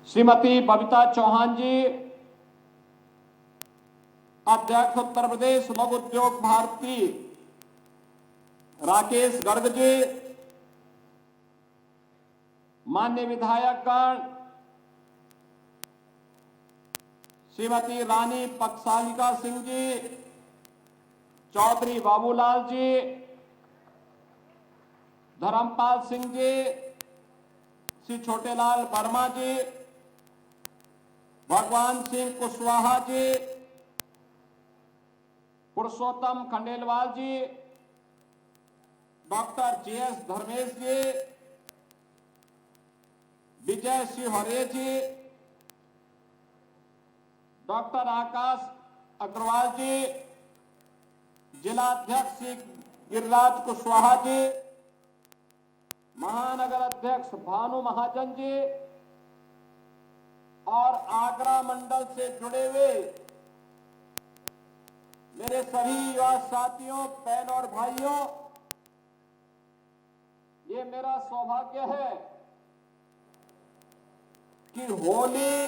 श्रीमती बबीता चौहान जी, अध्यक्ष उत्तर प्रदेश लघु उद्योग भारती, राकेश गर्ग जी, मान्य विधायकगण, श्रीमती रानी पक्षालिका सिंह जी, चौधरी बाबूलाल जी, धर्मपाल सिंह जी, श्री छोटेलाल वर्मा जी, भगवान सिंह कुशवाहा जी, पुरुषोत्तम खंडेलवाल जी, डॉक्टर जीएस धर्मेश जी, विजय शिवहरे जी, डॉक्टर आकाश अग्रवाल जी, जिलाध्यक्ष श्री गिरिराज कुशवाहा जी, महानगर अध्यक्ष भानु महाजन जी और आगरा मंडल से जुड़े हुए मेरे सभी युवा साथियों, बहन और भाइयों, ये मेरा सौभाग्य है कि होली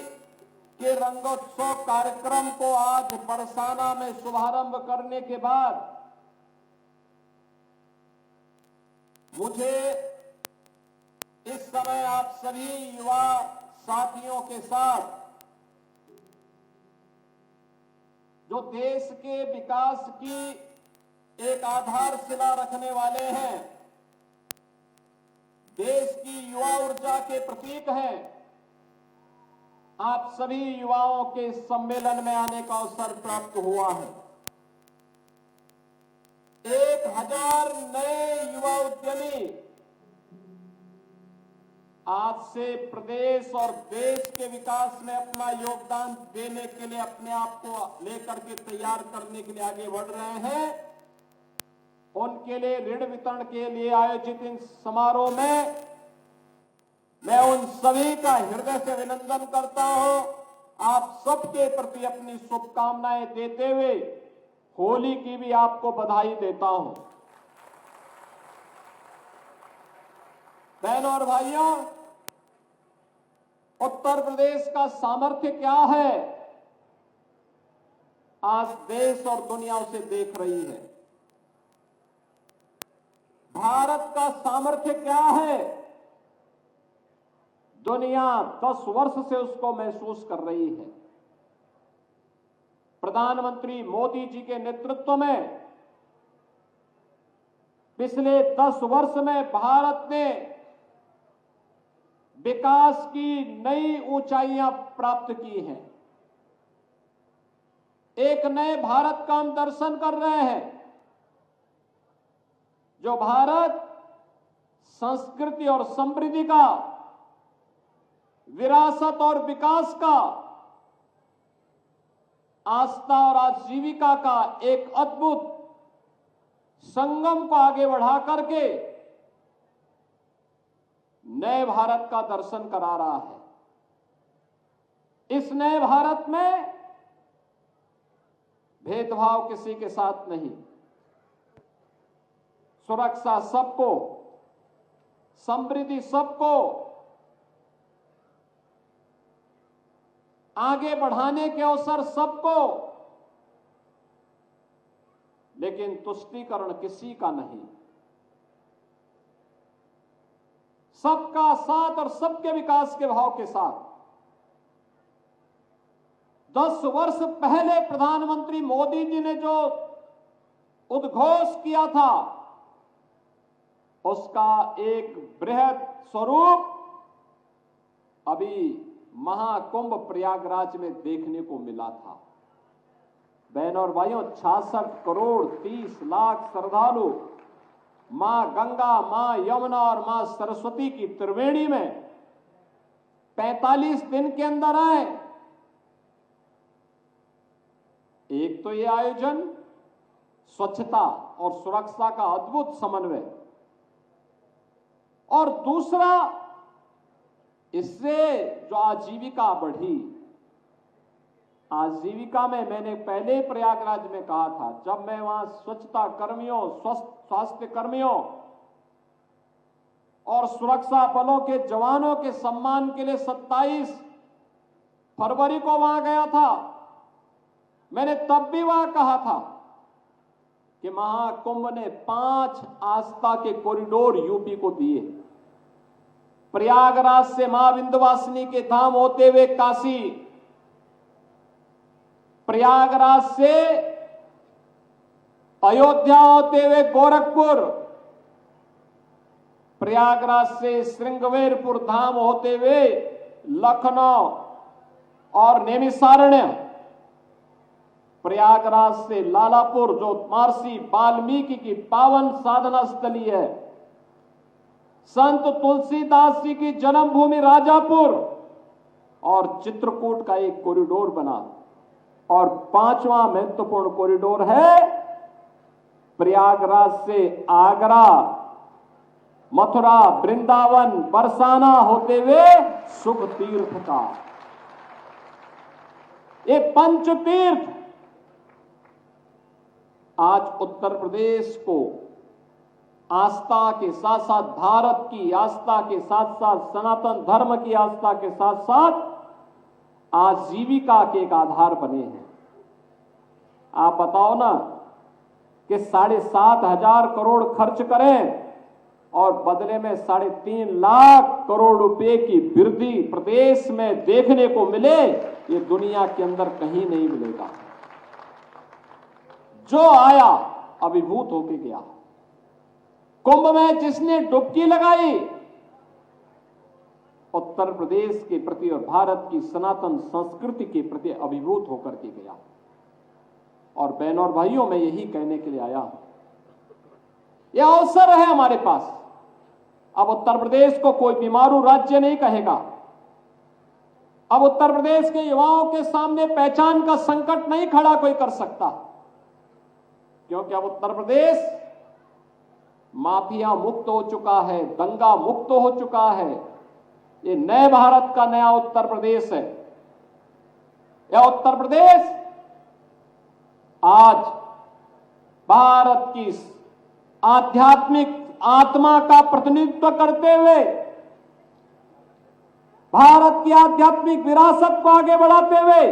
के रंगोत्सव कार्यक्रम को आज बरसाना में शुभारंभ करने के बाद मुझे इस समय आप सभी युवा साथियों के साथ जो देश के विकास की एक आधारशिला रखने वाले हैं, देश की युवा ऊर्जा के प्रतीक हैं, आप सभी युवाओं के सम्मेलन में आने का अवसर प्राप्त हुआ है। 1000 नए युवा उद्यमी आज से प्रदेश और देश के विकास में अपना योगदान देने के लिए, अपने आप को लेकर के तैयार करने के लिए आगे बढ़ रहे हैं। उनके लिए ऋण वितरण के लिए आयोजित इन समारोह में मैं उन सभी का हृदय से अभिनंदन करता हूं। आप सबके प्रति अपनी शुभकामनाएं देते हुए होली की भी आपको बधाई देता हूं। बहनों और भाइयों, उत्तर प्रदेश का सामर्थ्य क्या है, आज देश और दुनिया उसे देख रही है। भारत का सामर्थ्य क्या है, दुनिया 10 वर्ष से उसको महसूस कर रही है। प्रधानमंत्री मोदी जी के नेतृत्व में पिछले 10 वर्ष में भारत ने विकास की नई ऊंचाइयां प्राप्त की हैं। एक नए भारत का हम दर्शन कर रहे हैं, जो भारत संस्कृति और समृद्धि का, विरासत और विकास का, आस्था और आजीविका का एक अद्भुत संगम को आगे बढ़ा करके नए भारत का दर्शन करा रहा है। इस नए भारत में भेदभाव किसी के साथ नहीं, सुरक्षा सबको, समृद्धि सबको, आगे बढ़ाने के अवसर सबको, लेकिन तुष्टीकरण किसी का नहीं। सबका साथ और सबके विकास के भाव के साथ 10 वर्ष पहले प्रधानमंत्री मोदी जी ने जो उद्घोष किया था, उसका एक बृहद स्वरूप अभी महाकुंभ प्रयागराज में देखने को मिला था। बहनों और भाइयों, 66 करोड़ 30 लाख श्रद्धालु मां गंगा, मां यमुना और मां सरस्वती की त्रिवेणी में 45 दिन के अंदर आए। एक तो ये आयोजन स्वच्छता और सुरक्षा का अद्भुत समन्वय, और दूसरा इससे जो आजीविका बढ़ी, आजीविका में मैंने पहले ही प्रयागराज में कहा था, जब मैं वहां स्वच्छता कर्मियों, स्वास्थ्य कर्मियों और सुरक्षा बलों के जवानों के सम्मान के लिए 27 फरवरी को वहां गया था। मैंने तब भी वहां कहा था कि महाकुंभ ने 5 आस्था के कॉरिडोर यूपी को दिए। प्रयागराज से मां विंध्यवासिनी के धाम होते हुए काशी, प्रयागराज से अयोध्या होते हुए गोरखपुर, प्रयागराज से श्रृंगवेरपुर धाम होते हुए लखनऊ और नैमिषारण्य, प्रयागराज से लालापुर जो महर्षि वाल्मीकि की पावन साधना स्थली है, संत तुलसीदास जी की जन्मभूमि राजापुर और चित्रकूट का एक कॉरिडोर बना। और 5वां महत्वपूर्ण कॉरिडोर है प्रयागराज से आगरा, मथुरा, वृंदावन, बरसाना होते हुए शुभ तीर्थ का एक पंच तीर्थ। आज उत्तर प्रदेश को आस्था के साथ साथ, भारत की आस्था के साथ साथ, सनातन धर्म की आस्था के साथ साथ आजीविका के एक आधार बने हैं। आप बताओ ना कि 7,500 करोड़ खर्च करें और बदले में 3.5 लाख करोड़ रुपए की वृद्धि प्रदेश में देखने को मिले, ये दुनिया के अंदर कहीं नहीं मिलेगा। जो आया अभिभूत होके गया। कुंभ में जिसने डुबकी लगाई, उत्तर प्रदेश के प्रति और भारत की सनातन संस्कृति के प्रति अभिभूत होकर के गया। और बहनों और भाइयों, मैं यही कहने के लिए आया हूं, यह अवसर है हमारे पास। अब उत्तर प्रदेश को कोई बीमारू राज्य नहीं कहेगा। अब उत्तर प्रदेश के युवाओं के सामने पहचान का संकट नहीं खड़ा कोई कर सकता, क्योंकि अब उत्तर प्रदेश माफिया मुक्त हो चुका है, दंगा मुक्त हो चुका है। ये नए भारत का नया उत्तर प्रदेश है। यह उत्तर प्रदेश आज भारत की आध्यात्मिक आत्मा का प्रतिनिधित्व करते हुए, भारत की आध्यात्मिक विरासत को आगे बढ़ाते हुए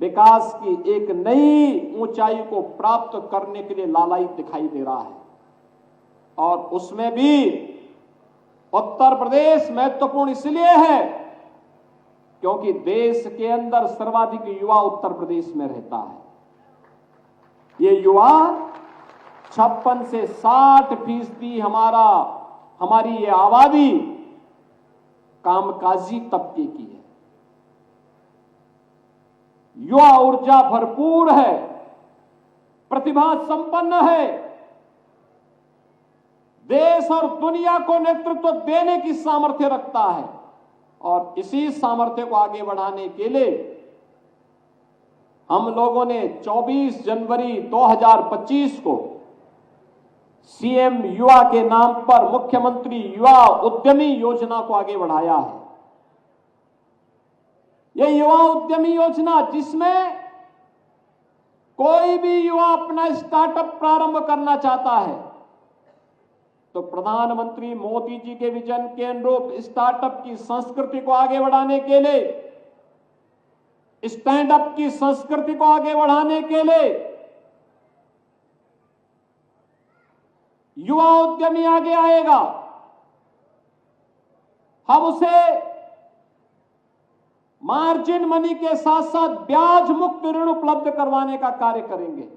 विकास की एक नई ऊंचाई को प्राप्त करने के लिए लालायित दिखाई दे रहा है। और उसमें भी उत्तर प्रदेश महत्वपूर्ण इसलिए है क्योंकि देश के अंदर सर्वाधिक युवा उत्तर प्रदेश में रहता है। ये युवा 56 से 60% हमारी ये आबादी कामकाजी तबके की है। युवा ऊर्जा भरपूर है, प्रतिभा संपन्न है, देश और दुनिया को नेतृत्व देने की सामर्थ्य रखता है। और इसी सामर्थ्य को आगे बढ़ाने के लिए हम लोगों ने 24 जनवरी 2025 को सीएम युवा के नाम पर मुख्यमंत्री युवा उद्यमी योजना को आगे बढ़ाया है। यह युवा उद्यमी योजना जिसमें कोई भी युवा अपना स्टार्टअप प्रारंभ करना चाहता है तो प्रधानमंत्री मोदी जी के विजन के अनुरूप स्टार्टअप की संस्कृति को आगे बढ़ाने के लिए, स्टैंड अप की संस्कृति को आगे बढ़ाने के लिए युवा उद्यमी आगे आएगा। हम उसे मार्जिन मनी के साथ साथ ब्याज मुक्त ऋण उपलब्ध करवाने का कार्य करेंगे।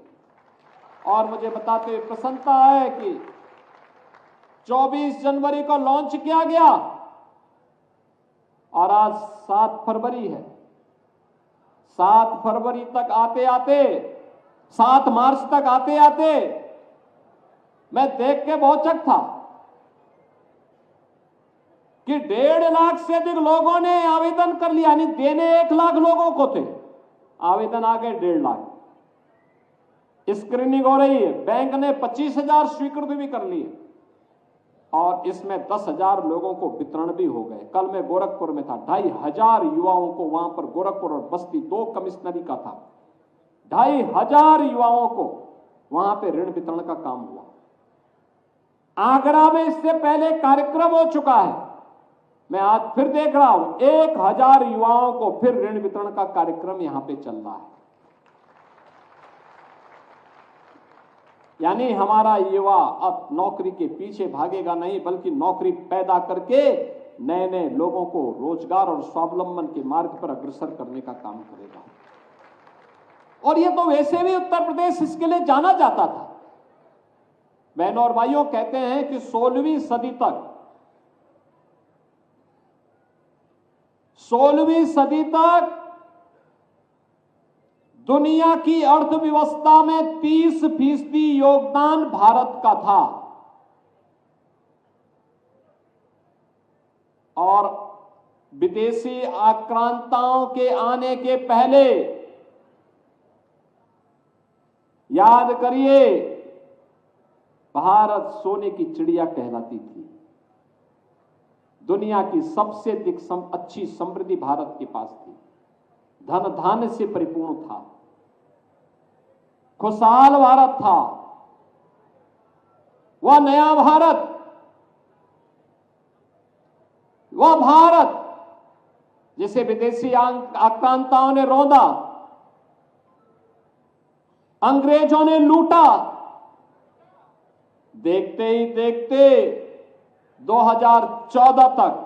और मुझे बताते हुए प्रसन्नता है कि 24 जनवरी को लॉन्च किया गया और आज 7 फरवरी है। 7 फरवरी तक आते आते, 7 मार्च तक आते आते मैं देख के बहुत चक था कि 1.5 लाख से अधिक लोगों ने आवेदन कर लिया। यानी देने 1 लाख लोगों को थे, आवेदन आ गए 1.5 लाख। स्क्रीनिंग हो रही है, बैंक ने 25,000 स्वीकृत भी कर लिए और इसमें 10,000 लोगों को वितरण भी हो गए। कल मैं गोरखपुर में था, 2,500 युवाओं को वहां पर, गोरखपुर और बस्ती 2 कमिश्नरी का था, 2,500 युवाओं को वहां पे ऋण वितरण का काम हुआ। आगरा में इससे पहले कार्यक्रम हो चुका है मैं आज फिर देख रहा हूं 1000 युवाओं को फिर ऋण वितरण का कार्यक्रम यहां पे चल रहा है। यानी हमारा युवा अब नौकरी के पीछे भागेगा नहीं, बल्कि नौकरी पैदा करके नए नए लोगों को रोजगार और स्वावलंबन के मार्ग पर अग्रसर करने का काम करेगा। और ये तो वैसे भी उत्तर प्रदेश इसके लिए जाना जाता था। बहनों और भाइयों, कहते हैं कि 16वीं सदी तक दुनिया की अर्थव्यवस्था में 30% योगदान भारत का था, और विदेशी आक्रांताओं के आने के पहले, याद करिए, भारत सोने की चिड़िया कहलाती थी। दुनिया की सबसे अधिक अच्छी समृद्धि भारत के पास थी, धन धान्य से परिपूर्ण था, खुशहाल भारत था। वह नया भारत, वह भारत जिसे विदेशी आक्रांताओं ने रौंदा, अंग्रेजों ने लूटा, देखते ही देखते 2014 तक,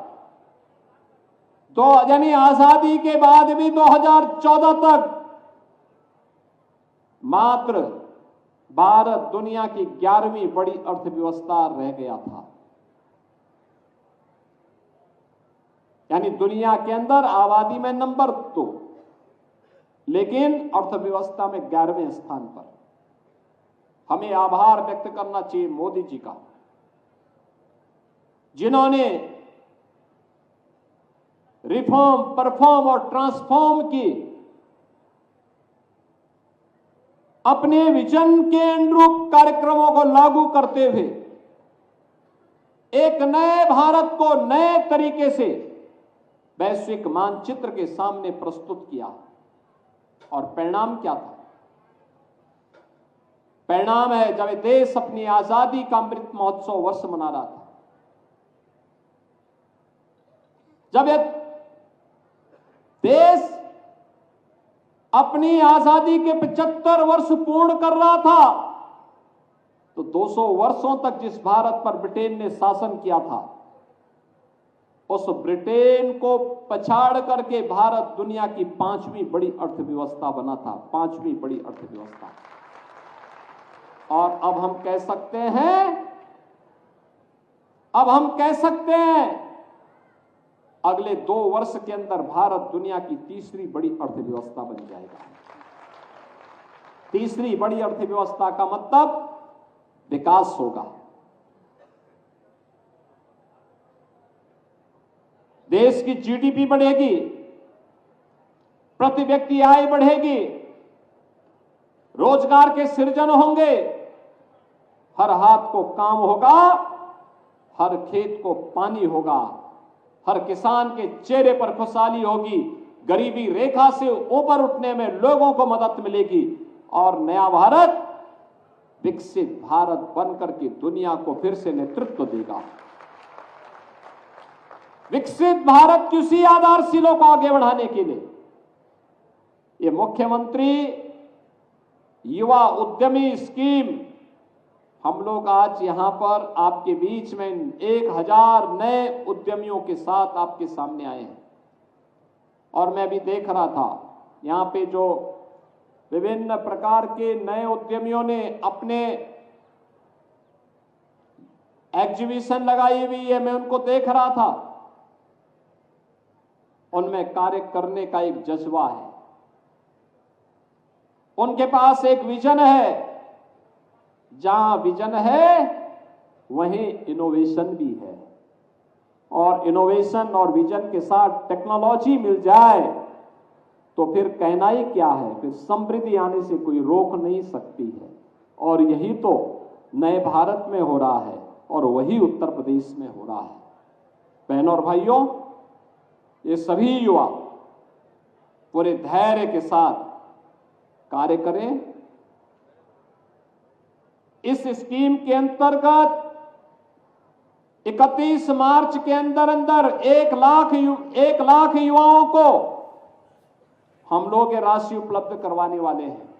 यानी आजादी के बाद भी 2014 तक मात्र भारत दुनिया की 11वीं बड़ी अर्थव्यवस्था रह गया था। यानी दुनिया के अंदर आबादी में नंबर 2, लेकिन अर्थव्यवस्था में 11वें स्थान पर। हमें आभार व्यक्त करना चाहिए मोदी जी का, जिन्होंने रिफॉर्म, परफॉर्म और ट्रांसफॉर्म की अपने विजन के अनुरूप कार्यक्रमों को लागू करते हुए एक नए भारत को नए तरीके से वैश्विक मानचित्र के सामने प्रस्तुत किया। और परिणाम क्या था? परिणाम है, जब देश अपनी आजादी का अमृत महोत्सव वर्ष मना रहा था, जब यह देश अपनी आजादी के 75 वर्ष पूर्ण कर रहा था, तो 200 वर्षों तक जिस भारत पर ब्रिटेन ने शासन किया था, उस ब्रिटेन को पछाड़ करके भारत दुनिया की 5वीं बड़ी अर्थव्यवस्था बना था, 5वीं बड़ी अर्थव्यवस्था। और अब हम कह सकते हैं अगले 2 वर्ष के अंदर भारत दुनिया की 3री बड़ी अर्थव्यवस्था बन जाएगा। 3री बड़ी अर्थव्यवस्था का मतलब विकास होगा, देश की जीडीपी बढ़ेगी, प्रति व्यक्ति आय बढ़ेगी, रोजगार के सृजन होंगे, हर हाथ को काम होगा, हर खेत को पानी होगा, हर किसान के चेहरे पर खुशहाली होगी, गरीबी रेखा से ऊपर उठने में लोगों को मदद मिलेगी, और नया भारत विकसित भारत बनकर के दुनिया को फिर से नेतृत्व देगा। विकसित भारत की उसी आधारशिलों को आगे बढ़ाने के लिए ये मुख्यमंत्री युवा उद्यमी स्कीम, हम लोग आज यहां पर आपके बीच में 1000 नए उद्यमियों के साथ आपके सामने आए हैं। और मैं भी देख रहा था यहां पे जो विभिन्न प्रकार के नए उद्यमियों ने अपने एग्जीबिशन लगाई हुई है, मैं उनको देख रहा था, उनमें कार्य करने का एक जज्बा है, उनके पास एक विजन है। जहां विजन है वहीं इनोवेशन भी है, और इनोवेशन और विजन के साथ टेक्नोलॉजी मिल जाए तो फिर कहना ही क्या है, फिर समृद्धि आने से कोई रोक नहीं सकती है। और यही तो नए भारत में हो रहा है, और वही उत्तर प्रदेश में हो रहा है। बहनों और भाइयों, ये सभी युवा पूरे धैर्य के साथ कार्य करें। इस स्कीम के अंतर्गत 31 मार्च के अंदर अंदर 1 लाख युवाओं को हम लोग ये राशि उपलब्ध करवाने वाले हैं।